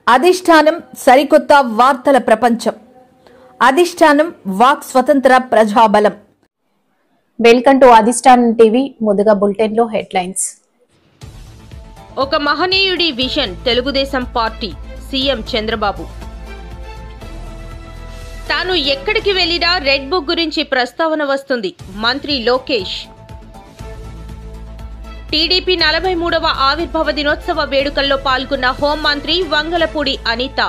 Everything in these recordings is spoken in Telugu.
అధిష్టానం సరికొత్త వార్తల ప్రపంచం. అధిష్టానం వాక్ స్వతంత్ర ప్రజాబలం. Welcome to Adhishtanam TV. ముందుగా బులెటిన్ లో హెడ్లైన్స్. ఒక మహనీయుడి vision Telugu Desam party CM Chandrababu. తాను ఎక్కడికి వెళ్లినా రెడ్ బుక్ గురించి ప్రస్తావన వస్తుంది మంత్రి లోకేష్. టీడీపీ 43వ ఆవిర్భావ దినోత్సవ వేడుకల్లో పాల్గొన్న హోంమంత్రి వంగలపూడి అనిత.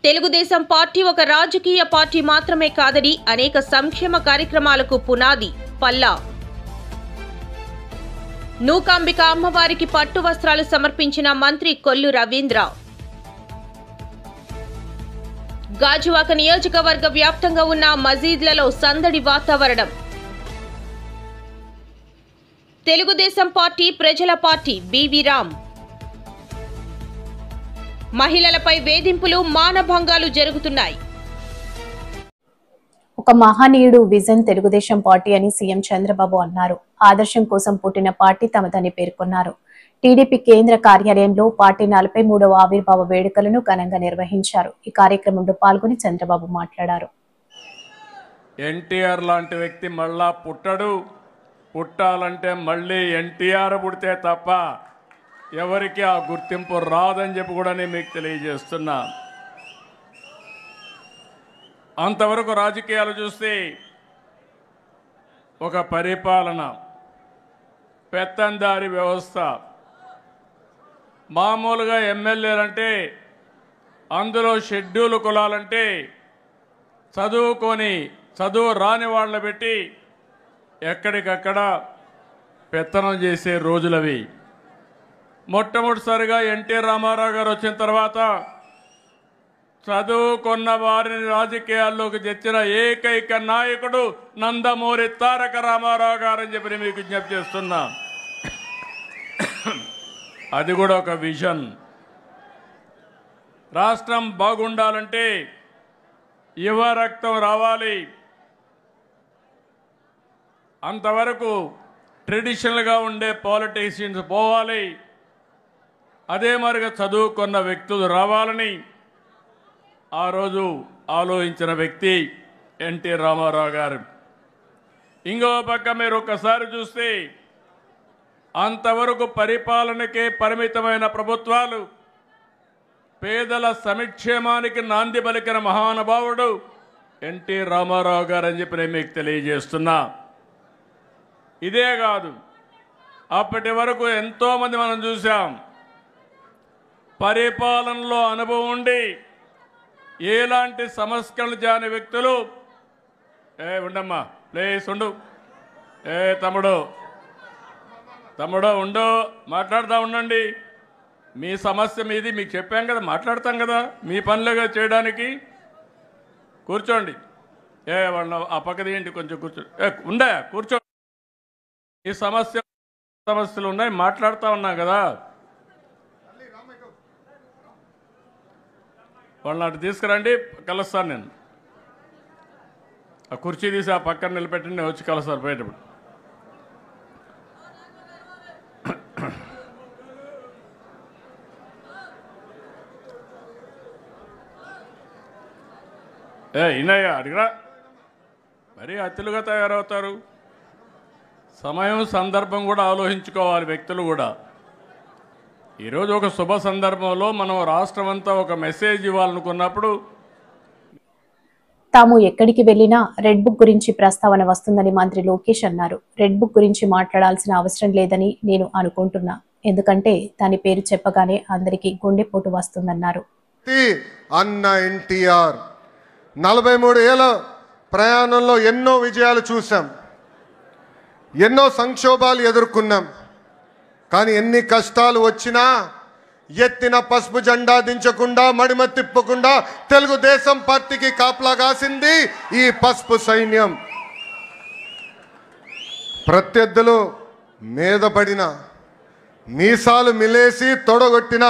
తెలుగుదేశం పార్టీ ఒక రాజకీయ పార్టీ మాత్రమే కాదని అనేక సంక్షేమ కార్యక్రమాలకు పునాది పల్లా. నూకాంబిక అమ్మవారికి పట్టు వస్త్రాలు సమర్పించిన మంత్రి కొల్లు రవీంద్ర. గాజువాక నియోజకవర్గ వ్యాప్తంగా ఉన్న మసీద్లలో సందడి వాతావరణం. తెలుగుదేశం పార్టీ ప్రజల పార్టీ బివి రామ్. మహిళలపై వేధింపులు మానభంగాలు జరుగుతున్నాయి. ఒక మహనీయుడు విజన్ తెలుగుదేశం పార్టీ అని సీఎం చంద్రబాబు అన్నారు. ఆదర్శం కోసం పుట్టిన పార్టీ తమదని పేర్కొన్నారు. టీడీపీ కేంద్ర కార్యాలయంలో పార్టీ 43వ ఆవిర్భావ వేడుకలను ఘనంగా నిర్వహించారు. ఈ కార్యక్రమంలో పాల్గొని చంద్రబాబు మాట్లాడారు. ఎన్టీఆర్ లాంటి వ్యక్తి మళ్ళా పుట్టాలంటే మళ్ళీ ఎన్టీఆర్ పుడితే తప్ప ఎవరికి ఆ గుర్తింపు రాదని చెప్పి కూడా నేను మీకు తెలియజేస్తున్నా. అంతవరకు రాజకీయాలు చూస్తే ఒక పరిపాలన, పెత్తందారి వ్యవస్థ. మామూలుగా ఎమ్మెల్యేలంటే అందులో షెడ్యూల్ కులాలంటే చదువు రాని వాళ్ళని పెట్టి ఎక్కడికక్కడ పెత్తనం చేసే రోజులవి. మొట్టమొదటిసారిగా ఎన్టీ రామారావు గారు వచ్చిన తర్వాత చదువుకున్న వారిని రాజకీయాల్లోకి తెచ్చిన ఏకైక నాయకుడు నందమూరి తారక రామారావు గారని చెప్పి మీకు విజ్ఞప్తి చేస్తున్నా. అది కూడా ఒక విజన్. రాష్ట్రం బాగుండాలంటే యువ రక్తం రావాలి. అంతవరకు ట్రెడిషనల్గా ఉండే పాలిటీషియన్స్ పోవాలి. అదే మరిగా చదువుకున్న వ్యక్తులు రావాలని ఆ రోజు ఆలోచించిన వ్యక్తి ఎన్టీ రామారావు గారు. ఇంకో పక్క మీరు ఒక్కసారి చూస్తే అంతవరకు పరిపాలనకే పరిమితమైన ప్రభుత్వాలు పేదల సంక్షేమానికి నాంది పలికిన మహానుభావుడు ఎన్టీ రామారావు గారు అని చెప్పి నేను మీకు తెలియజేస్తున్నా. ఇదే కాదు, అప్పటి వరకు ఎంతోమంది మనం చూసాం పరిపాలనలో అనుభవం ఉండి ఎలాంటి సంస్కరణలు చేయని వ్యక్తులు. ఉండమ్మా ప్లీజ్ ఉండు. తమ్ముడు ఉండు, మాట్లాడుతూ ఉండండి. మీ సమస్య మీది, మీకు చెప్పాం కదా, మాట్లాడతాం కదా, మీ పనులుగా చేయడానికి. కూర్చోండి. వాళ్ళ ఆ పక్కది ఏంటి, కొంచెం కూర్చో. కూర్చో. ఈ సమస్యలు ఉన్నాయి, మాట్లాడుతూ ఉన్నా కదా. వాళ్ళని అటు తీసుకురండి, కలుస్తాను నేను. ఆ కుర్చీ తీసి ఆ పక్కన నిలబెట్టండి, నేను వచ్చి కలుస్తాను పోయేటప్పుడు. ఇన్నయ్య అడిగిరా, మరీ అతిలుగా తయారవుతారు. సమయం సందర్భం కూడా ఆలోచించుకోవాలి వ్యక్తులు కూడా. ఈరోజు ఒక శుభ సందర్భంలో మనం రాష్ట్రం అంతా ఒక మెసేజ్ ఇవ్వాలనుకున్నప్పుడు తాము ఎక్కడికి వెళ్లినా రెడ్ బుక్ గురించి ప్రస్తావన వస్తుందని మంత్రి లోకేష్ అన్నారు. రెడ్ బుక్ గురించి మాట్లాడాల్సిన అవసరం లేదని నేను అనుకుంటున్నా, ఎందుకంటే దాని పేరు చెప్పగానే అందరికీ గుండెపోటు వస్తుందన్నారు. అన్న ఎన్టీఆర్ 43 ఏళ్ల ప్రయాణంలో ఎన్నో విజయాలు చూసాం, ఎన్నో సంక్షోభాలు ఎదుర్కొన్నాం. కానీ ఎన్ని కష్టాలు వచ్చినా ఎత్తిన పసుపు జెండా దించకుండా, మడిమ తిప్పకుండా తెలుగుదేశం పార్టీకి కాపలా కాసింది ఈ పసుపు సైన్యం. ప్రత్యర్థులు మీద పడిన, మీసాలు మిలేసి తొడగొట్టిన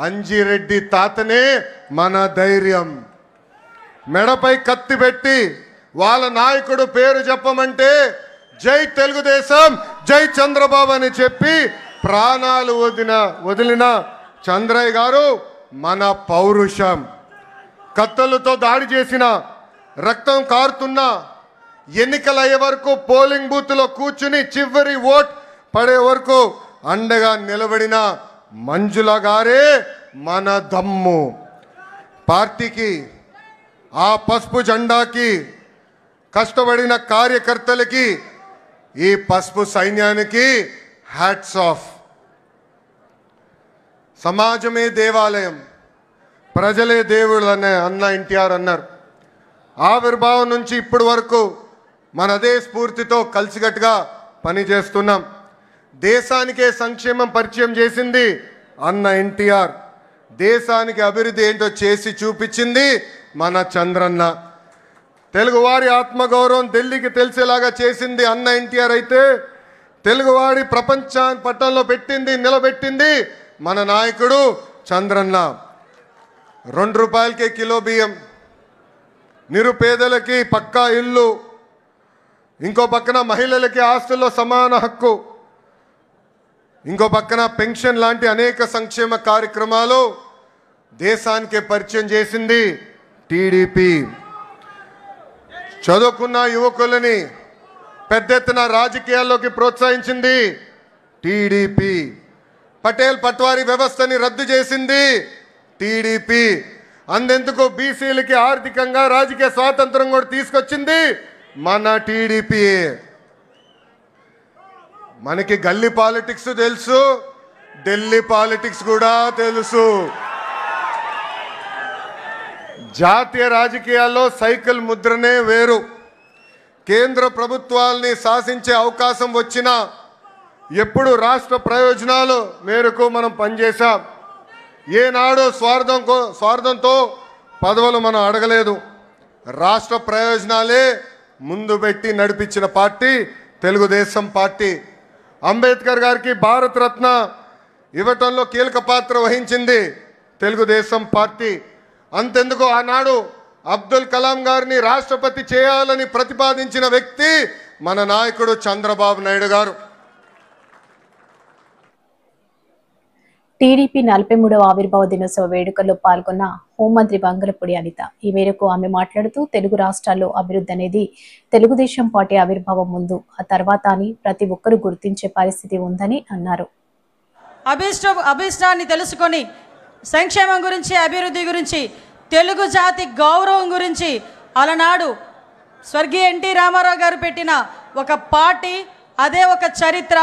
అంజిరెడ్డి తాతనే మన ధైర్యం. మెడపై కత్తి పెట్టి వాళ్ళ నాయకుడు పేరు చెప్పమంటే జై తెలుగుదేశం, జై చంద్రబాబు అని చెప్పి ప్రాణాలు వదిలిన చంద్రయ్య గారు మన పౌరుషం. కత్తులతో దాడి చేసిన, రక్తం కారుతున్న, ఎన్నికలు అయ్యే వరకు పోలింగ్ బూత్లో కూర్చుని చివరి ఓట్ పడే వరకు అండగా నిలబడిన మంజుల గారే మన దమ్ము. పార్టీకి, ఆ పసుపు జెండాకి కష్టపడిన కార్యకర్తలకి, ఈ పసుపు సైన్యానికి హ్యాట్స్ ఆఫ్. సమాజమే దేవాలయం, ప్రజలే దేవుళ్ళు అన్న ఎన్టీఆర్ అన్నారు. ఆవిర్భావం నుంచి ఇప్పటి వరకు మన అదే స్ఫూర్తితో కలిసికట్టుగా పనిచేస్తున్నాం. దేశానికే సంక్షేమం పరిచయం చేసింది అన్న ఎన్టీఆర్. దేశానికి అభివృద్ధి ఏంటో చేసి చూపించింది మన చంద్రన్న. తెలుగువారి ఆత్మగౌరవం ఢిల్లీకి తెలిసేలాగా చేసింది అన్న ఎన్టీఆర్ అయితే, తెలుగువాడి ప్రపంచాన్ని పట్టణంలో నిలబెట్టింది మన నాయకుడు చంద్రన్న. 2 రూపాయలకే కిలో బియ్యం, నిరుపేదలకి పక్కా ఇల్లు, ఇంకో పక్కన మహిళలకి ఆస్తుల్లో సమాన హక్కు, ఇంకో పక్కన పెన్షన్ లాంటి అనేక సంక్షేమ కార్యక్రమాలు దేశానికి పరిచయం చేసింది టీడీపీ. చదువుకున్న యువకులని పెద్ద ఎత్తున రాజకీయాల్లోకి ప్రోత్సహించింది టీడీపీ. పటేల్ పట్వారీ వ్యవస్థని రద్దు చేసింది టీడీపీ. అంతెందుకు బీసీలకి ఆర్థికంగా రాజకీయ స్వాతంత్రం కూడా తీసుకొచ్చింది మన టీడీపీ. మనకి గల్లీ పాలిటిక్స్ తెలుసు, ఢిల్లీ పాలిటిక్స్ కూడా తెలుసు. జాతీయ రాజకీయాల్లో సైకిల్ ముద్రనే వేరు. కేంద్ర ప్రభుత్వాల్ని శాసించే అవకాశం వచ్చినా ఎప్పుడు రాష్ట్ర ప్రయోజనాలు మేరకు మనం పనిచేశాం. ఏనాడు స్వార్థంతో పదవులు మనం అడగలేదు. రాష్ట్ర ప్రయోజనాలే ముందు పెట్టి నడిపించిన పార్టీ తెలుగుదేశం పార్టీ. అంబేద్కర్ గారికి భారతరత్న ఇవ్వటంలో కీలక పాత్ర వహించింది తెలుగుదేశం పార్టీ. అంతెందుకు ఆనాడు అబ్దుల్ కలాం గారిని రాష్ట్రపతి చేయాలని ప్రతిపాదించిన వ్యక్తి మన నాయకుడు చంద్రబాబు నాయుడు గారు. టీడీపీ 43వ ఆవిర్భావ దినోత్సవ వేడుకల్లో పాల్గొన్న హోంమంత్రి బంగలపూడి అనిత. ఈ మేరకు ఆమె మాట్లాడుతూ, తెలుగు రాష్ట్రాల్లో అభివృద్ధి అనేది తెలుగుదేశం పార్టీ ఆవిర్భావం ముందు, ఆ తర్వాత అని ప్రతి ఒక్కరూ గుర్తించే పరిస్థితి ఉందని అన్నారు. అభిష్టాన్ని తెలుసుకొని సంక్షేమం గురించి, అభివృద్ధి గురించి, తెలుగు జాతి గౌరవం గురించి అలనాడు స్వర్గీయ ఎన్టీ రామారావు గారు పెట్టిన ఒక పార్టీ, అదే ఒక చరిత్ర,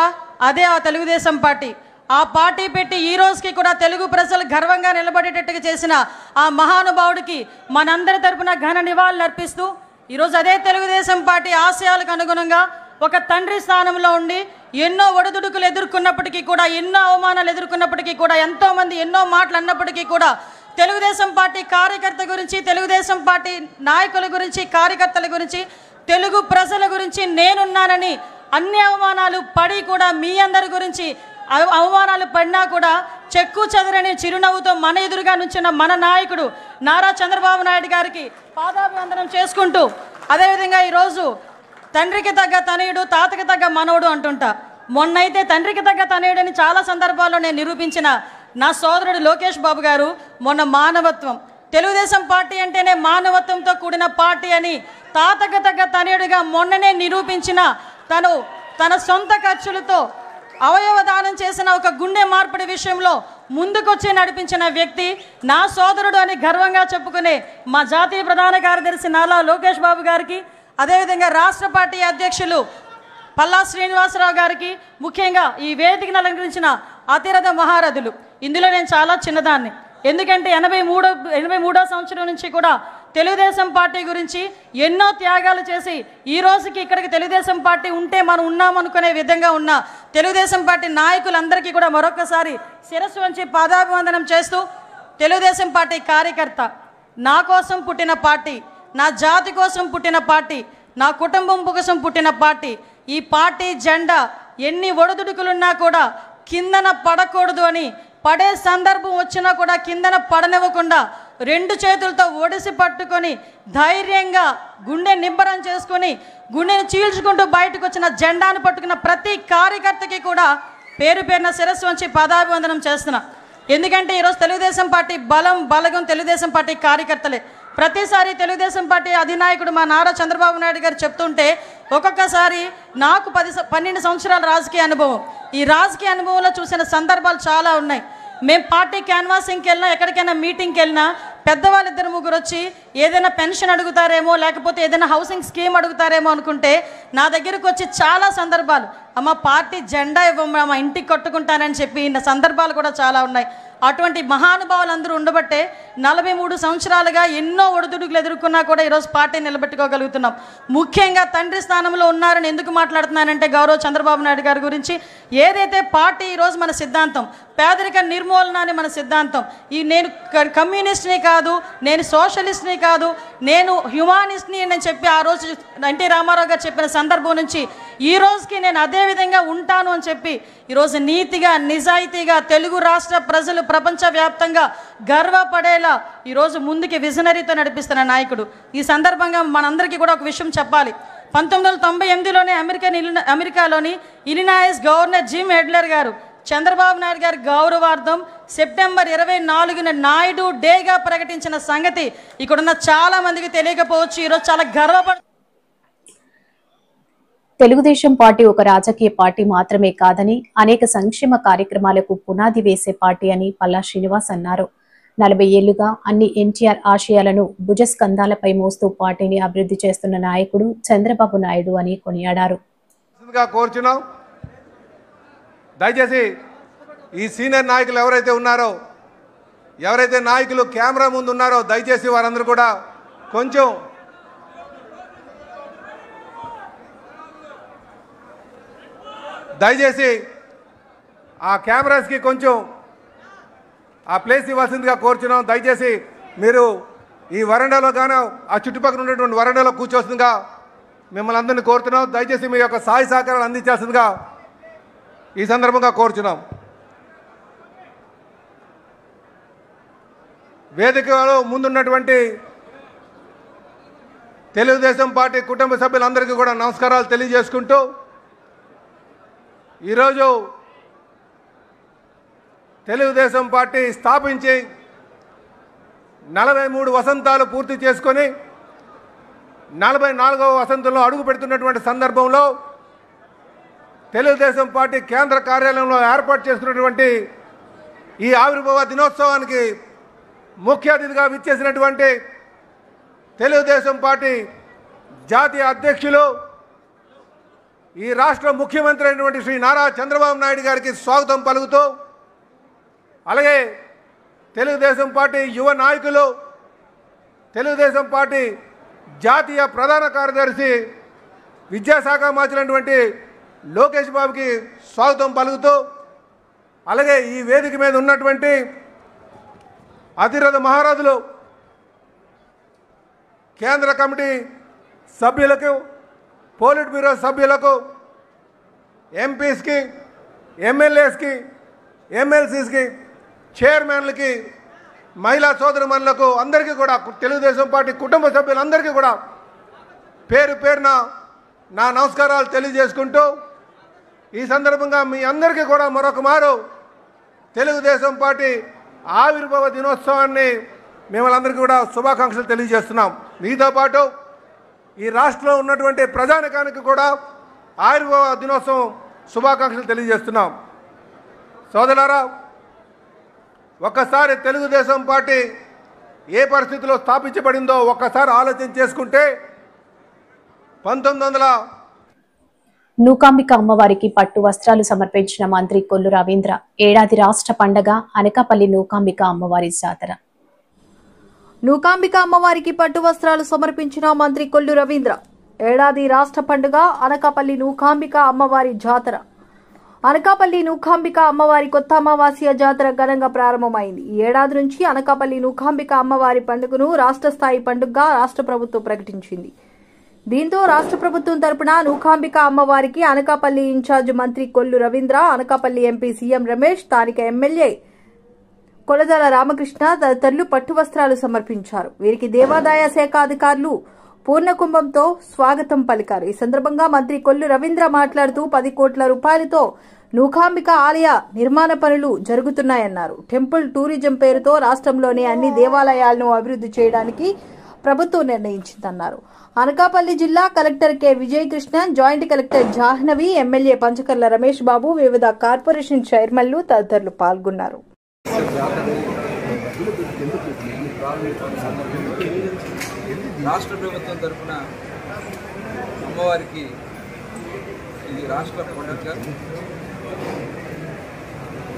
అదే ఆ తెలుగుదేశం పార్టీ. ఆ పార్టీ పెట్టి ఈ రోజుకి కూడా తెలుగు ప్రజలు గర్వంగా నిలబడేటట్టుగా చేసిన ఆ మహానుభావుడికి మనందరి తరపున ఘన నివాళులు అర్పిస్తూ, ఈరోజు అదే తెలుగుదేశం పార్టీ ఆశయాలకు అనుగుణంగా ఒక తండ్రి స్థానంలో ఉండి ఎన్నో ఒడిదుడుకులు ఎదుర్కొన్నప్పటికీ కూడా, ఎన్నో అవమానాలు ఎదుర్కొన్నప్పటికీ కూడా, ఎంతోమంది ఎన్నో మాటలు అన్నప్పటికీ కూడా తెలుగుదేశం పార్టీ కార్యకర్త గురించి, తెలుగుదేశం పార్టీ నాయకుల గురించి, కార్యకర్తల గురించి, తెలుగు ప్రజల గురించి నేనున్నానని అన్ని అవమానాలు పడి కూడా మీ అందరి గురించి అవమానాలు పడినా కూడా చెక్కు చెదరని చిరునవ్వుతో మన ఎదురుగా నుంచిన మన నాయకుడు నారా చంద్రబాబు నాయుడు గారికి పాదాభివందనం చేసుకుంటూ, అదేవిధంగా ఈరోజు తండ్రికి తగ్గ తనయుడు, తాతకి తగ్గ మనవడు అంటుంటా. మొన్నైతే తండ్రికి తగ్గ తనయుడని చాలా సందర్భాల్లో నేను నిరూపించిన నా సోదరుడు లోకేష్ బాబు గారు మొన్న మానవత్వం, తెలుగుదేశం పార్టీ అంటేనే మానవత్వంతో కూడిన పార్టీ అని తాతకి తగ్గ తనయుడిగా మొన్ననే నిరూపించిన తను తన సొంత ఖర్చులతో అవయవ దానం చేసిన ఒక గుండె మార్పిడి విషయంలో ముందుకొచ్చి నడిపించిన వ్యక్తి నా సోదరుడు అని గర్వంగా చెప్పుకునే మా జాతీయ ప్రధాన కార్యదర్శి నాలా లోకేష్ బాబు గారికి, అదేవిధంగా రాష్ట్ర పార్టీ అధ్యక్షులు పల్లా శ్రీనివాసరావు గారికి, ముఖ్యంగా ఈ వేదికను అలంకరించిన అతిరథ మహారథులు. ఇందులో నేను చాలా చిన్నదాన్ని, ఎందుకంటే 83వ సంవత్సరం నుంచి కూడా తెలుగుదేశం పార్టీ గురించి ఎన్నో త్యాగాలు చేసి ఈ రోజుకి ఇక్కడికి తెలుగుదేశం పార్టీ ఉంటే మనం ఉన్నామనుకునే విధంగా ఉన్న తెలుగుదేశం పార్టీ నాయకులందరికీ కూడా మరొకసారి శిరస్సు వంచి పాదాభివందనం చేస్తూ, తెలుగుదేశం పార్టీ కార్యకర్త, నా కోసం పుట్టిన పార్టీ, నా జాతి కోసం పుట్టిన పార్టీ, నా కుటుంబం కోసం పుట్టిన పార్టీ. ఈ పార్టీ జెండా ఎన్ని ఒడిదుడుకులున్నా కూడా కిందన పడకూడదు అని, పడే సందర్భం వచ్చినా కూడా కిందన పడనివ్వకుండా 2 చేతులతో ఒడిసి పట్టుకొని ధైర్యంగా గుండె నిబ్బరం చేసుకొని గుండెని చీల్చుకుంటూ బయటకు వచ్చిన జెండాను పట్టుకున్న ప్రతి కార్యకర్తకి కూడా పేరు పేరున శిరస్సు వంచి పాదాభివందనం చేస్తున్నా. ఎందుకంటే ఈరోజు తెలుగుదేశం పార్టీ బలగం తెలుగుదేశం పార్టీ కార్యకర్తలే. ప్రతిసారి తెలుగుదేశం పార్టీ అధినాయకుడు మా నారా చంద్రబాబు నాయుడు గారు చెప్తుంటే ఒక్కొక్కసారి నాకు 12 సంవత్సరాల రాజకీయ అనుభవం, ఈ రాజకీయ అనుభవంలో చూసిన సందర్భాలు చాలా ఉన్నాయి. మేము పార్టీ క్యాన్వాసింగ్కి వెళ్ళినా, ఎక్కడికైనా మీటింగ్కి వెళ్ళినా పెద్దవాళ్ళు 2-3 వచ్చి ఏదైనా పెన్షన్ అడుగుతారేమో, లేకపోతే ఏదైనా హౌసింగ్ స్కీమ్ అడుగుతారేమో అనుకుంటే నా దగ్గరకు వచ్చి చాలా సందర్భాలు, అమ్మ పార్టీ జెండా ఇవ్వమ్మా, మా ఇంటికి కట్టుకుంటానని చెప్పి సందర్భాలు కూడా చాలా ఉన్నాయి. అటువంటి మహానుభావులు అందరూ ఉండబట్టే 43 సంవత్సరాలుగా ఎన్నో ఒడిదుడుకులు ఎదుర్కొన్నా కూడా ఈరోజు పార్టీ నిలబెట్టుకోగలుగుతున్నాం. ముఖ్యంగా తండ్రి స్థానంలో ఉన్నారని ఎందుకు మాట్లాడుతున్నానంటే గౌరవ చంద్రబాబు నాయుడు గారి గురించి ఏదైతే పార్టీ ఈరోజు మన సిద్ధాంతం పేదరిక నిర్మూలన అని మన సిద్ధాంతం. నేను కమ్యూనిస్ట్ని కాదు, నేను సోషలిస్ట్ని కాదు, నేను హ్యుమానిస్ట్ని అని చెప్పి ఆ రోజు ఎన్టీ రామారావు గారు చెప్పిన సందర్భం నుంచి ఈ రోజుకి నేను అదే విధంగా ఉంటాను అని చెప్పి ఈరోజు నీతిగా నిజాయితీగా తెలుగు రాష్ట్ర ప్రజలు ప్రపంచవ్యాప్తంగా గర్వపడేలా ఈరోజు ముందుకి విజనరీతో నడిపిస్తున్న నాయకుడు. ఈ సందర్భంగా మనందరికీ కూడా ఒక విషయం చెప్పాలి. 1998లోనే అమెరికాలోని ఇలినాయిస్ గవర్నర్ జిమ్ ఎడ్లర్ గారు చంద్రబాబు నాయుడు గారి గౌరవార్థం సెప్టెంబర్ 24న నాయుడు డేగా ప్రకటించిన సంగతి ఇక్కడున్న చాలా మందికి తెలియకపోవచ్చు. ఈరోజు చాలా గర్వపడ తెలుగుదేశం పార్టీ ఒక రాజకీయ పార్టీ మాత్రమే కాదని అనేక సంక్షేమ కార్యక్రమాలకు పునాది వేసే పార్టీ అని పల్లా శ్రీనివాస్ అన్నారు. 40 ఏళ్లుగా అన్ని ఎన్టీఆర్ ఆశయాలను భుజస్కంధాలపై మోస్తూ పార్టీని అభివృద్ధి చేస్తున్న నాయకుడు చంద్రబాబు నాయుడు అని కొనియాడారు. దయచేసి ఈ సీనియర్ నాయకులు ఎవరైతే నాయకులు కెమెరా ముందు ఉన్నారో దయచేసి వారందరూ కూడా కొంచెం దయచేసి ఆ కెమెరాస్కి కొంచెం ఆ ప్లేస్ ఇవ్వాల్సిందిగా కోరుచున్నాం. దయచేసి మీరు ఈ వరండాలో కానీ ఆ చుట్టుపక్కల ఉన్నటువంటి వరండాలో కూర్చోవలసిందిగా మిమ్మల్ని అందరినీ కోరుతున్నాం. దయచేసి మీ యొక్క సహాయ సహకారాలు అందించాల్సిందిగా ఈ సందర్భంగా కోరుచున్నాం. వేదికలో ముందున్నటువంటి తెలుగుదేశం పార్టీ కుటుంబ సభ్యులందరికీ కూడా నమస్కారాలు తెలియజేసుకుంటూ ఈరోజు తెలుగుదేశం పార్టీ స్థాపించి 43 వసంతాలు పూర్తి చేసుకొని 44వ వసంతంలో అడుగు పెడుతున్నటువంటి సందర్భంలో తెలుగుదేశం పార్టీ కేంద్ర కార్యాలయంలో ఏర్పాటు చేసుకున్నటువంటి ఈ ఆవిర్భావ దినోత్సవానికి ముఖ్య అతిథిగా విచ్చేసినటువంటి తెలుగుదేశం పార్టీ జాతీయ అధ్యక్షులు ఈ రాష్ట్ర ముఖ్యమంత్రి అయినటువంటి శ్రీ నారా చంద్రబాబు నాయుడు గారికి స్వాగతం పలుకుతూ, అలాగే తెలుగుదేశం పార్టీ యువ నాయకులు, తెలుగుదేశం పార్టీ జాతీయ ప్రధాన కార్యదర్శి విద్యాశాఖ మార్చినటువంటి లోకేష్ బాబుకి స్వాగతం పలుకుతూ, అలాగే ఈ వేదిక మీద ఉన్నటువంటి అతిరథ మహారాజులు కేంద్ర కమిటీ సభ్యులకు, పోలిట్ బ్యూరో సభ్యులకు, ఎంపీస్కి, ఎమ్మెల్యేస్కి, ఎమ్మెల్సీస్కి, చైర్మన్లకి, మహిళా సోదరిమణులకు అందరికీ కూడా తెలుగుదేశం పార్టీ కుటుంబ సభ్యులందరికీ కూడా పేరు పేరున నా నమస్కారాలు తెలియజేసుకుంటూ ఈ సందర్భంగా మీ అందరికీ కూడా మరొక మారు తెలుగుదేశం పార్టీ ఆవిర్భావ దినోత్సవాన్ని మిమ్మల్ందరికీ కూడా శుభాకాంక్షలు తెలియజేస్తున్నాం. మీతో పాటు ఈ రాష్ట్రంలో ఉన్నటువంటి ప్రజానికానికి కూడా ఆవిర్భావ దినోత్సవం శుభాకాంక్షలు తెలియజేస్తున్నాం. సోదరులారా, ఒక్కసారి తెలుగుదేశం పార్టీ ఏ పరిస్థితిలో స్థాపించబడిందో ఒక్కసారి ఆలోచన చేసుకుంటే 1900 నూకాంబిక అమ్మవారికి పట్టు వస్త్రాలు సమర్పించిన మంత్రి కొల్లు రవీంద్ర. ఏడాది రాష్ట్ర పండగ అనకాపల్లి నూకాంబిక అమ్మవారి జాతర. నూకాంబిక అమ్మవారికి పట్టు వస్త్రాలు సమర్పించిన మంత్రి కొల్లు రవీంద్ర. ఏడాది రాష్ట్ర పండుగ అనకాపల్లి నూకాంబిక అమ్మవారి జాతర. అనకాపల్లి నూకాంబిక అమ్మవారి కొత్త అమావాస్య జాతర ఘనంగా ప్రారంభమైంది. ఈ ఏడాది నుంచి అనకాపల్లి నూకాంబిక అమ్మవారి పండుగను రాష్ట్ర స్థాయి పండుగగా రాష్ట్ర ప్రభుత్వం ప్రకటించింది. దీంతో రాష్ట్ర ప్రభుత్వం తరపున నూకాంబిక అమ్మవారికి అనకాపల్లి ఇన్ఛార్జ్ మంత్రి కొల్లు రవీంద్ర, అనకాపల్లి ఎంపీ సీఎం రమేష్, స్థానిక ఎమ్మెల్యే కొలదల రామకృష్ణ తదితరులు పట్టు వస్త్రాలు సమర్పించారు. వీరికి దేవాదాయ శాఖ అధికారులు పూర్ణకుంభంతో స్వాగతం పలికారు. ఈ సందర్భంగా మంత్రి కొల్లు రవీంద్ర మాట్లాడుతూ 10 కోట్ల రూపాయలతో నూకాంబిక ఆలయ నిర్మాణ పనులు జరుగుతున్నాయన్నారు. టెంపుల్ టూరిజం పేరుతో రాష్ట్రంలోని అన్ని దేవాలయాలను అభివృద్ధి చేయడానికి ప్రభుత్వం నిర్ణయించిందన్నారు. అనకాపల్లి జిల్లా collector K Vijayakrishna, joint collector Jahnavi, MLA Panchakarla Ramesh Babu, వివిధ కార్పొరేషన్ చైర్మన్లు తదితరులు పాల్గొన్నారు. రాష్ట్ర ప్రభుత్వం తరఫున అమ్మవారికి ఇది రాష్ట్ర పండుగ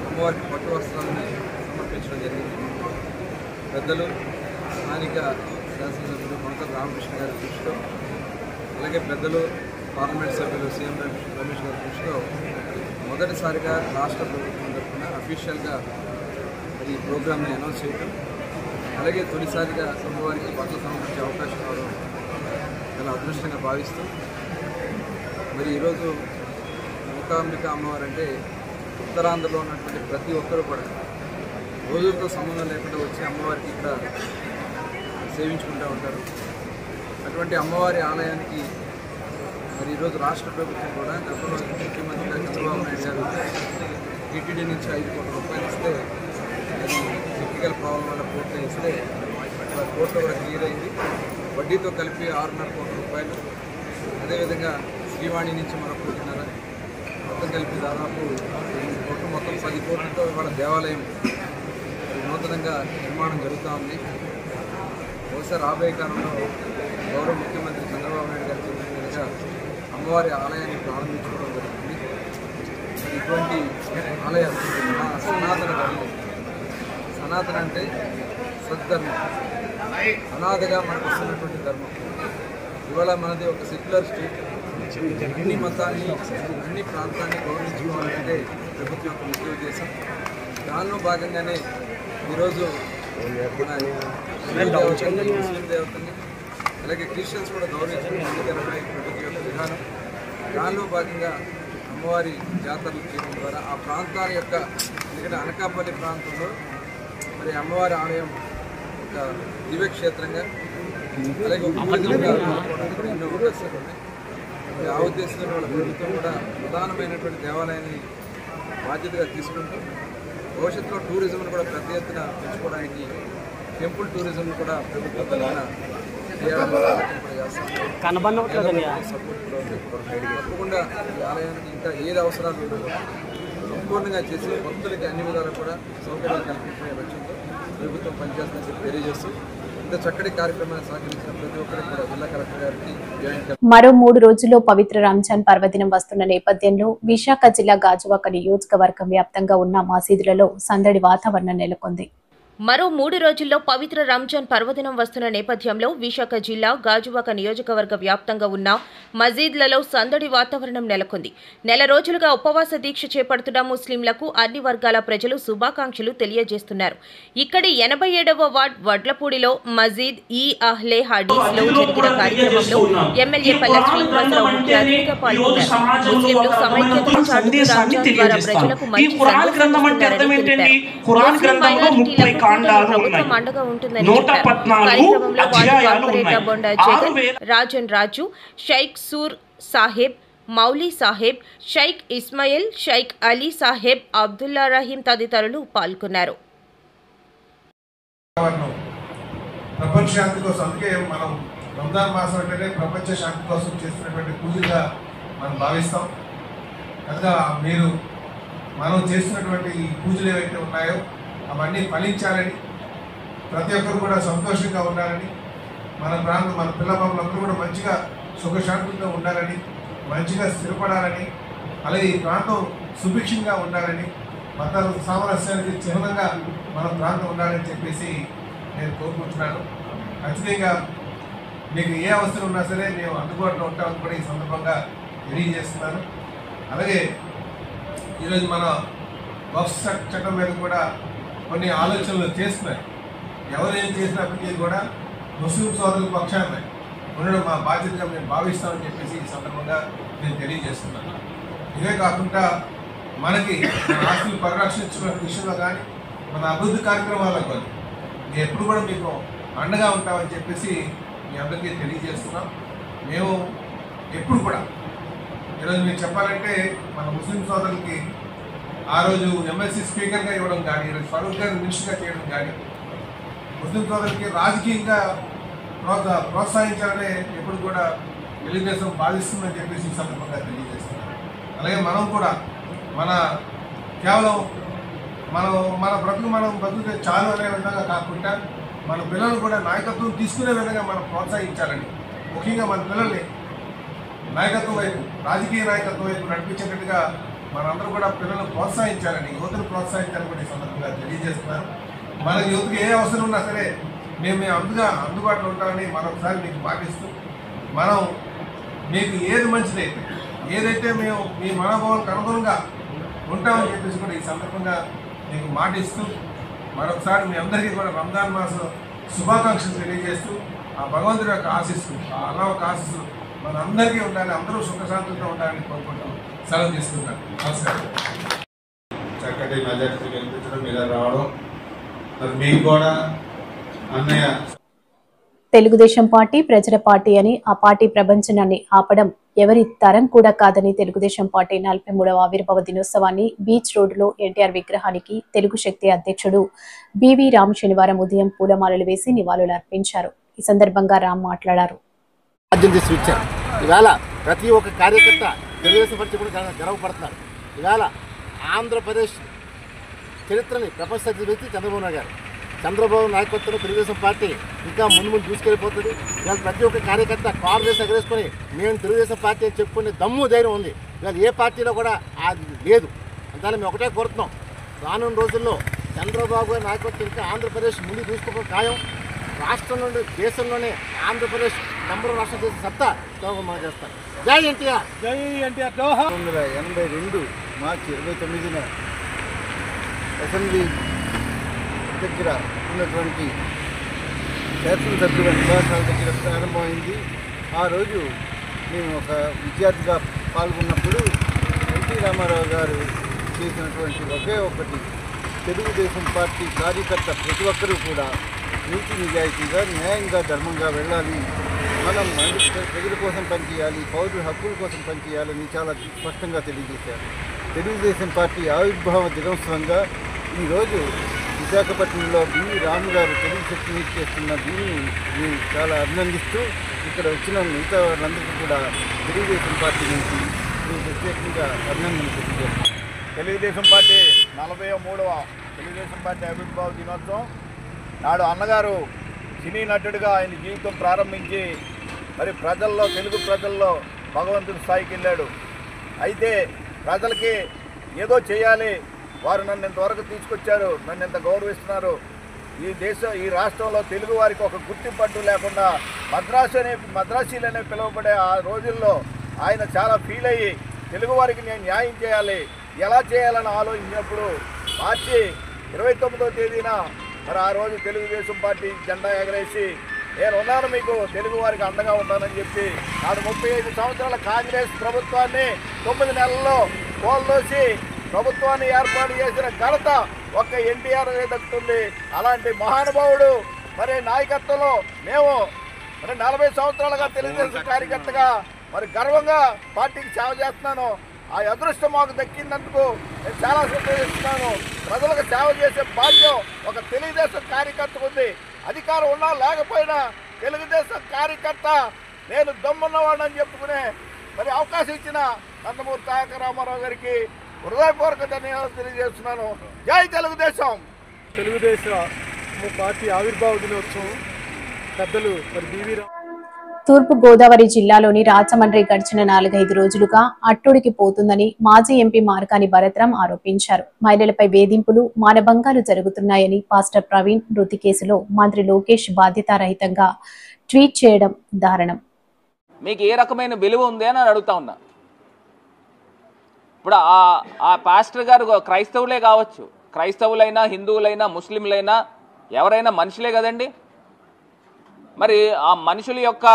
అమ్మవారికి పట్టు వస్త్రాలను సమర్పించడం జరిగింది. పెద్దలు స్థానిక శాసనసభ్యులు పంచకర్ల రామకృష్ణ గారి దృష్టిలో, అలాగే పెద్దలు పార్లమెంట్ సభ్యులు సీఎం రమేష్ గారి దృష్టిలో మొదటిసారిగా రాష్ట్ర ప్రభుత్వం తరఫున అఫీషియల్గా ఈ ప్రోగ్రామ్ని అనౌన్స్ చేయడం, అలాగే తొలిసారిగా అమ్మవారికి బట్టలు సమర్పించే అవకాశం రావడం చాలా అదృష్టంగా భావిస్తూ, మరి ఈరోజు మూకాంబిక అమ్మవారు అంటే ఉత్తరాంధ్రలో ఉన్నటువంటి ప్రతి ఒక్కరూ కూడా రోజులతో సంబంధం లేకుండా వచ్చి అమ్మవారికి ఇక్కడ సేవించుకుంటూ ఉంటారు. అటువంటి అమ్మవారి ఆలయానికి మరి ఈరోజు రాష్ట్ర ప్రభుత్వం కూడా గతంలో ముఖ్యమంత్రి చంద్రబాబు నాయుడు గారు టీటీడీ నుంచి 5 కోట్ల రూపాయలు ఇస్తే అది టెక్నికల్ ప్రాబ్లం వల్ల కోర్టులో ఇస్తే కోర్టులో కూడా క్లియర్ అయింది. వడ్డీతో కలిపి 6.5 కోట్ల రూపాయలు, అదేవిధంగా శ్రీవాణి నుంచి మరో 1.5 కోట్ల మొత్తం కలిపి దాదాపు 8 కోట్లు, మొత్తం 10 కోట్లతో ఇవాళ దేవాలయం నూతనంగా నిర్మాణం జరుగుతూ ఉంది. బహుశా రాబోయే కాలంలో గౌరవ ముఖ్యమంత్రి చంద్రబాబు నాయుడు గారు చెప్పిన విధంగా అమ్మవారి ఆలయాన్ని ప్రారంభించుకోవడం జరుగుతుంది. ఇటువంటి ఆలయాలు సనాతన ధర్మం, సనాతన అంటే సద్ధర్మం, అనాథగా మనకు వస్తున్నటువంటి ధర్మం. ఇవాళ మనది ఒక సెక్యులర్ స్టేట్. అన్ని మతాన్ని, అన్ని ప్రాంతాన్ని గౌరవించుకోవాలంటే ప్రభుత్వం యొక్క ముఖ్య ఉద్దేశం. దానిలో భాగంగానే ఈరోజు మన ముస్లిం దేవతని అలాగే క్రిస్టియన్స్ కూడా గౌరవించడం ముందుకెళ్ళడమే ప్రభుత్వం యొక్క విధానం. దానిలో భాగంగా అమ్మవారి జాతరలు చేయడం ద్వారా ఆ ప్రాంతాల యొక్క, ఎందుకంటే అనకాపల్లి ప్రాంతంలో మరి అమ్మవారి ఆలయం ఒక దివ్యక్షేత్రంగా అలాగే ఒక పూజలుగా కూడా ఎన్నో అవకాశాలు ఉన్నాయి. ఆ ఉద్దేశంలో వాళ్ళ ప్రభుత్వం కూడా ప్రధానమైనటువంటి దేవాలయాన్ని బాధ్యతగా తీసుకుంటూ భవిష్యత్తులో టూరిజంను కూడా పెద్ద ఎత్తున పెంచుకోవడానికి టెంపుల్ టూరిజం కూడా ప్రభుత్వం తరఫున తప్పకుండా ఈ ఆలయానికి ఇంకా ఏది అవసరాలు ఉన్నాయో సంపూర్ణంగా చేసి భక్తులకి అన్ని విధాలు కూడా సౌకర్యాలు కల్పించే లక్ష్యంతో ప్రభుత్వం పనిచేస్తుందని చెప్పి తెలియజేస్తూ ఇంత చక్కటి కార్యక్రమాన్ని సహకరించిన ప్రతి ఒక్కరికి కూడా జిల్లా కలెక్టర్ గారికి మరో 3 రోజుల్లో పవిత్ర రంజాన్ పర్వదినం వస్తున్న నేపథ్యంలో విశాఖ జిల్లా గాజువాక నియోజకవర్గం వ్యాప్తంగా ఉన్న మసీదులలో సందడి వాతావరణం నెలకొంది. మరో 3 రోజుల్లో పవిత్ర రంజాన్ పర్వదినం వస్తున్న నేపథ్యంలో విశాఖ జిల్లా గాజువాక నియోజకవర్గ వ్యాప్తంగా ఉన్న మసీద్లలో సందడి వాతావరణం నెలకొంది. నెల రోజులుగా ఉపవాస దీక్ష చేపడుతున్న ముస్లింలకు అన్ని వర్గాల ప్రజలు శుభాకాంక్షలు తెలియజేస్తున్నారు. ఇక్కడి 87వ వార్డ్ వడ్లపూడిలో మసీద్ ఈ అహ్లే హదీస్లో జరిగిన కార్యక్రమంలో ఎమ్మెల్యే పల్లె శ్రీనివాసరావు ముఖ్య అతిథిగా పాల్గొన్నారు. ముస్లింలు సమైక్యతను చాటుతూ రంజాన్ ద్వారా ప్రజలకు మంచి సందేశం ఇస్తున్నారని ప్రభుత్వం అండగా ఉంటుందని కార్యక్రమంలో కార్పొరేటర్ బొండా జగన్, రాజన్ రాజు, షైక్ సూర్ సాహెబ్, మౌలీ సాహెబ్, షైక్ ఇస్మాయిల్, షైక్ అలీ సాహెబ్, అబ్దుల్లా రహీం తదితరులు పాల్గొన్నారు. ప్రపంచ శాంతి కోసం, అందుకే మనం రంజాన్ మాసం అంటేనే ప్రపంచ శాంతి కోసం చేస్తున్నటువంటి పూజగా మనం భావిస్తాం. కనుక మనం చేస్తున్నటువంటి ఈ పూజలు ఏవైతే ఉన్నాయో అవన్నీ ఫలించాలని, ప్రతి ఒక్కరు కూడా సంతోషంగా ఉండాలని, మన పిల్లబాబులందరూ కూడా మంచిగా సుఖశాంతులతో ఉండాలని, మంచిగా స్థిరపడాలని, అలాగే ఈ ప్రాంతం సుభిక్షంగా ఉండాలని, మత సామరస్యానికి చిహ్నంగా మన ప్రాంతం ఉండాలని చెప్పేసి నేను కోరుకుంటున్నాను. ఖచ్చితంగా మీకు ఏ అవసరం ఉన్నా సరే మేము అందుబాటులో ఉంటామని కూడా ఈ సందర్భంగా తెలియజేస్తున్నాను. అలాగే ఈరోజు మన వక్ఫ్ చట్టం మీద కూడా కొన్ని ఆలోచనలు చేస్తున్నాయి. ఎవరు ఏం చేసినప్పటికీ కూడా ముస్లిం సోదరుల పక్షాన ఉండడం మా బాధ్యతగా మేము భావిస్తామని చెప్పేసి ఈ సందర్భంగా నేను తెలియజేస్తున్నాను. ఇదే కాకుండా మనకి మన ఆస్తులు పరిరక్షించుకునే విషయంలో కానీ మన అభివృద్ధి కార్యక్రమాల్లో కానీ మేము ఎప్పుడు కూడా మీకు అండగా ఉంటామని చెప్పేసి మీ అందరికీ తెలియజేస్తున్నాం. మేము ఎప్పుడు కూడా ఈరోజు మీకు చెప్పాలంటే మన ముస్లిం సోదరులకి ఆ రోజు ఎమ్మెల్సీ స్పీకర్గా ఇవ్వడం కానీ, ఈరోజు ఫరూక్ గారిని మినిస్టర్గా చేయడం కానీ, ముస్లిం సోదరులకి రాజకీయంగా ప్రోత్సహించాలనే ఎప్పుడు కూడా తెలుగుదేశం బాధిస్తుందని చెప్పేసి ఈ సందర్భంగా తెలియజేస్తున్నారు. అలాగే మనం కూడా కేవలం మన బ్రతుకు చాలు అనే విధంగా కాకుండా మన పిల్లలు కూడా నాయకత్వం తీసుకునే విధంగా మనం ప్రోత్సహించాలని, ముఖ్యంగా మన పిల్లల్ని నాయకత్వం వైపు, రాజకీయ నాయకత్వం వైపు నడిపించేటట్టుగా మనందరూ కూడా పిల్లలను ప్రోత్సహించాలని, యువతను ప్రోత్సహించాలని కూడా ఈ సందర్భంగా తెలియజేస్తున్నారు. మన యువతకి ఏ అవసరం ఉన్నా సరే మేము అందుబాటులో ఉంటామని మరొకసారి మీకు పాటిస్తూ, మనం మీకు ఏది మంచిదైతే, ఏదైతే మేము మీ మనోభావాలకు అనుగుణంగా ఉంటామని చెప్పేసి కూడా ఈ సందర్భంగా మీకు మాటిస్తూ, మరొకసారి మీ అందరికీ కూడా రంజాన్ మాసం శుభాకాంక్షలు తెలియజేస్తూ, ఆ భగవంతుడి యొక్క ఆశీస్సులు, ఆ అల్లాహ్ యొక్క ఆశీస్సులు మన అందరికీ ఉండాలి, అందరూ సుఖశాంతులతో ఉండాలని కోరుకుంటాం. సెలవు తీసుకుంటాను. నమస్కారం. చక్కటి మెజార్టీ గెలిపించడం, మీద రావడం, మరి మీకు కూడా అన్నయ్య తెలుగుదేశం పార్టీ ప్రజల పార్టీ అని, ఆ పార్టీ ప్రపంచాన్ని ఆపడం ఎవరి తరం కూడా కాదని తెలుగుదేశం పార్టీ 43వ ఆవిర్భావ దినోత్సవాన్ని బీచ్ రోడ్డులో ఎన్టీఆర్ విగ్రహానికి తెలుగు శక్తి అధ్యక్షుడు బివి రామ్ శనివారం ఉదయం పూలమాలలు వేసి నివాళులు అర్పించారు. ఈ సందర్భంగా రామ్ మాట్లాడారు. ఇవాళ ప్రతి ఒక్క కార్యకర్త తెలుగుదేశం పార్టీ కూడా గర్వపడుతున్నారు. ఇవాళ ఆంధ్రప్రదేశ్ చరిత్రని ప్రపంచ వ్యక్తి చంద్రబాబు నాయుడు గారు. చంద్రబాబు నాయకత్వంలో తెలుగుదేశం పార్టీ ఇంకా ముందు దూసుకెళ్ళిపోతుంది. ఇవాళ ప్రతి ఒక్క కార్యకర్త కాంగ్రెస్ ఎగరేసుకొని మేము తెలుగుదేశం పార్టీ అని చెప్పుకునే దమ్ము ధైర్యం ఉంది. ఇవాళ ఏ పార్టీలో కూడా అది లేదు. అందువల్ల మేము ఒకటే కోరుతున్నాం, రానున్న రోజుల్లో చంద్రబాబు గారి నాయకత్వం ఇంకా ఆంధ్రప్రదేశ్ ముందు దూసుకోవడం ఖాయం. రాష్ట్రం నుండి దేశంలోనే ఆంధ్రప్రదేశ్ నంబర్ రాష్ట్రం చేసే సత్తా మనం చేస్తాం. జై ఎన్టీఆర్. జై ఎన్టీఆర్. 1982 మార్చి 29న అసెంబ్లీ దగ్గర ఉన్నటువంటి శాసనసభ్యుల నివాసాల దగ్గర ప్రారంభమైంది. ఆ రోజు మేము ఒక విద్యార్థిగా పాల్గొన్నప్పుడు ఎన్టీ రామారావు గారు చేసినటువంటి ఒకే ఒకటి, తెలుగుదేశం పార్టీ కార్యకర్త ప్రతి ఒక్కరూ కూడా నీతి నిజాయితీగా, న్యాయంగా, ధర్మంగా వెళ్ళాలి, మనం ప్రజల కోసం పనిచేయాలి, పౌరుల హక్కుల కోసం పనిచేయాలని చాలా స్పష్టంగా తెలియజేశారు. తెలుగుదేశం పార్టీ ఆవిర్భావ దినోత్సవంగా ఈరోజు విశాఖపట్నంలో బివి రామ్ గారు తెలుగు శక్తి మీట్ చేస్తున్న దీన్ని మేము చాలా అభినందిస్తూ, ఇక్కడ వచ్చిన మిగతా వాళ్ళందరికీ కూడా తెలుగుదేశం పార్టీ నుంచి మేము ప్రత్యేకంగా అభినందనలు తెలియజేస్తున్నాం. తెలుగుదేశం పార్టీ 43వ తెలుగుదేశం పార్టీ ఆవిర్భావ దినోత్సవం నాడు అన్నగారు సినీ నటుడిగా ఆయన జీవితం ప్రారంభించి మరి ప్రజల్లో, తెలుగు ప్రజల్లో భగవంతుడి స్థాయికి వెళ్ళాడు. అయితే ప్రజలకి ఏదో చేయాలి, వారు నన్ను ఇంతవరకు తీసుకొచ్చారు, నన్ను ఇంత గౌరవిస్తున్నారు, ఈ రాష్ట్రంలో తెలుగు వారికి ఒక గుర్తింపు లేకుండా మద్రాసీలనే పిలువబడే ఆ రోజుల్లో ఆయన చాలా ఫీల్ అయ్యి తెలుగు వారికి నేను న్యాయం చేయాలి, ఎలా చేయాలని ఆలోచించినప్పుడు మార్చి 29వ తేదీన మరి ఆ రోజు తెలుగుదేశం పార్టీ జెండా ఎగరేసి నేను ఉన్నాను, మీకు తెలుగు వారికి అండగా ఉంటానని చెప్పి నాడు 35 సంవత్సరాల కాంగ్రెస్ ప్రభుత్వాన్ని 9 నెలల్లో కోల్దోసి ప్రభుత్వాన్ని ఏర్పాటు చేసిన ఘనత ఒక్క ఎన్టీఆర్ దక్కుతుంది. అలాంటి మహానుభావుడు మరి నాయకత్వంలో మేము మరి 40 సంవత్సరాలుగా తెలుగుదేశం కార్యకర్తగా మరి గర్వంగా పార్టీకి సేవ చేస్తున్నాను. ఆ అదృష్టం మాకు దక్కినందుకు నేను చాలా సంతోషిస్తున్నాను. ప్రజలకు సేవ చేసే భాగ్యం ఒక తెలుగుదేశం కార్యకర్తకు ఉంది. అధికారం ఉన్నా లేకపోయినా తెలుగుదేశం కార్యకర్త నేను దమ్మున్నవాడని చెప్పుకునే మరి అవకాశం ఇచ్చిన నందమూరి తారక రామారావు గారికి హృదయపూర్వక ధన్యవాదాలు తెలియజేస్తున్నాను. జై తెలుగుదేశం. తెలుగుదేశం పార్టీ ఆవిర్భావ దినోత్సవం పెద్దలు మరి బివి తూర్పు గోదావరి జిల్లాలోని రాజమండ్రి గడిచిన 4-5 రోజులుగా అట్టుడికి పోతుందని మాజీ ఎంపీ మార్కాని భరత్రాం ఆరోపించారు. మహిళలపై వేధింపులు, మానభంగాలు జరుగుతున్నాయని పాస్టర్ ప్రవీణ్ మృతి కేసులో మంత్రి లోకేష్ బాధ్యతారహితంగా ట్వీట్ చేయడం దారుణం. మీకు ఏ రకమైన విలువ ఉంది అని అడుగుతా ఉన్నా. ఇప్పుడు ఆ పాస్టర్ గారు క్రైస్తవులే కావచ్చు, క్రైస్తవులైనా, హిందువులైనా, ముస్లింలైనా ఎవరైనా మనుషులే కదండి. మరి ఆ మనుషుల యొక్క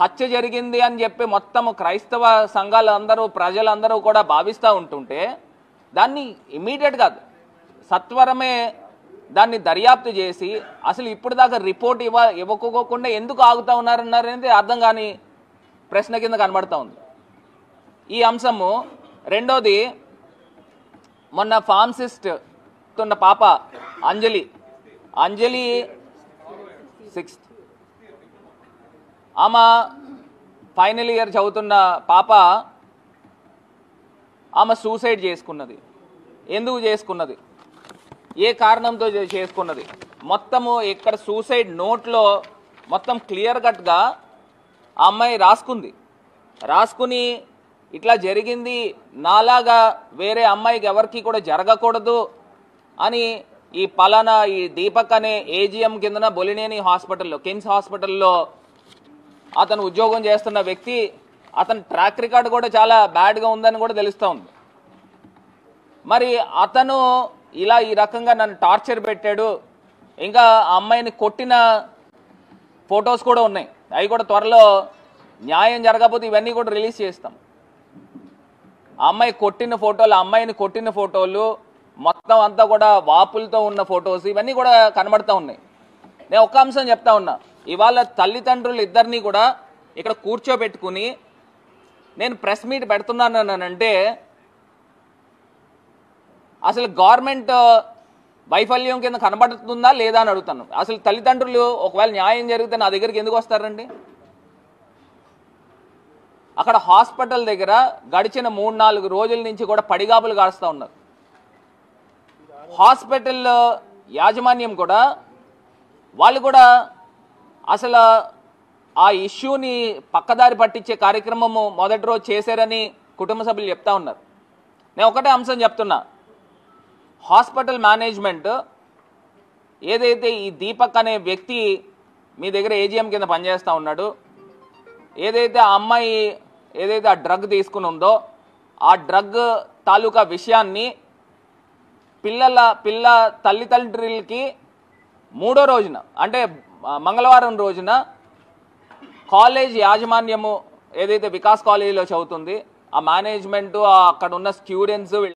హత్య జరిగింది అని చెప్పి మొత్తం క్రైస్తవ సంఘాలు అందరూ, ప్రజలందరూ కూడా భావిస్తూ ఉంటుంటే దాన్ని ఇమీడియట్గా సత్వరమే దాన్ని దర్యాప్తు చేసి అసలు ఇప్పుడు దాకా రిపోర్ట్ ఇవ్వకోకుండా ఎందుకు ఆగుతూ ఉన్నారన్నారనేది అర్థం కాని ప్రశ్న కింద కనబడుతూ ఉంది ఈ అంశము. రెండోది, మొన్న ఫార్మసిస్ట్ ఉన్న పాప అంజలి 6th ఆమె ఫైనల్ ఇయర్ చదువుతున్న పాప ఆమె సూసైడ్ చేసుకున్నది. ఎందుకు చేసుకున్నది, ఏ కారణంతో చేసుకున్నది, మొత్తము ఇక్కడ సూసైడ్ నోట్లో మొత్తం క్లియర్ కట్గా ఆ అమ్మాయి రాసుకుని ఇట్లా జరిగింది, నాలాగా వేరే అమ్మాయికి ఎవరికి కూడా జరగకూడదు అని ఈ పలానా ఈ దీపక్ అనే ఏజిఎం కిందన బొలినేని హాస్పిటల్లో, కిమ్స్ హాస్పిటల్లో అతను ఉద్యోగం చేస్తున్న వ్యక్తి, అతని ట్రాక్ రికార్డు కూడా చాలా బ్యాడ్గా ఉందని కూడా తెలుస్తూ ఉంది. మరి అతను ఇలా ఈ రకంగా నన్ను టార్చర్ పెట్టాడు, ఇంకా ఆ అమ్మాయిని కొట్టిన ఫొటోస్ కూడా ఉన్నాయి, అవి కూడా త్వరలో న్యాయం జరగకపోతే ఇవన్నీ కూడా రిలీజ్ చేస్తాం. ఆ అమ్మాయిని కొట్టిన ఫోటోలు మొత్తం అంతా కూడా వాపులతో ఉన్న ఫొటోస్ ఇవన్నీ కూడా కనబడతా ఉన్నాయి. నేను ఒక్క అంశం చెప్తా ఉన్నా, ఇవాళ తల్లిదండ్రులు ఇద్దరిని కూడా ఇక్కడ కూర్చోబెట్టుకుని నేను ప్రెస్ మీట్ పెడుతున్నానంటే అసలు గవర్నమెంట్ వైఫల్యం కింద కనబడుతుందా లేదా అని అడుగుతాను. అసలు తల్లిదండ్రులు ఒకవేళ న్యాయం జరిగితే నా దగ్గరికి ఎందుకు వస్తారండి? అక్కడ హాస్పిటల్ దగ్గర గడిచిన 3-4 రోజుల నుంచి కూడా పడిగాపులు కాస్తూ ఉన్నారు. హాస్పిటల్ యాజమాన్యం కూడా వాళ్ళు కూడా అసలు ఆ ఇష్యూని పక్కదారి పట్టించే కార్యక్రమము మొదటి రోజు చేశారని కుటుంబ సభ్యులు చెప్తా ఉన్నారు. నేను ఒకటే అంశం చెప్తున్నా, హాస్పిటల్ మేనేజ్మెంట్ ఏదైతే ఈ దీపక్ అనే వ్యక్తి మీ దగ్గర ఏజిఎం కింద పనిచేస్తూ ఉన్నాడు, ఏదైతే ఆ అమ్మాయి ఏదైతే ఆ డ్రగ్ తీసుకుని ఉందో ఆ డ్రగ్ తాలూకా విషయాన్ని పిల్ల తల్లిదండ్రులకి 3వ రోజున అంటే మంగళవారం రోజున కాలేజ్ యాజమాన్యము ఏదైతే వికాస్ కాలేజీలో చదువుతుంది ఆ మేనేజ్మెంటు అక్కడ ఉన్న స్టూడెంట్స్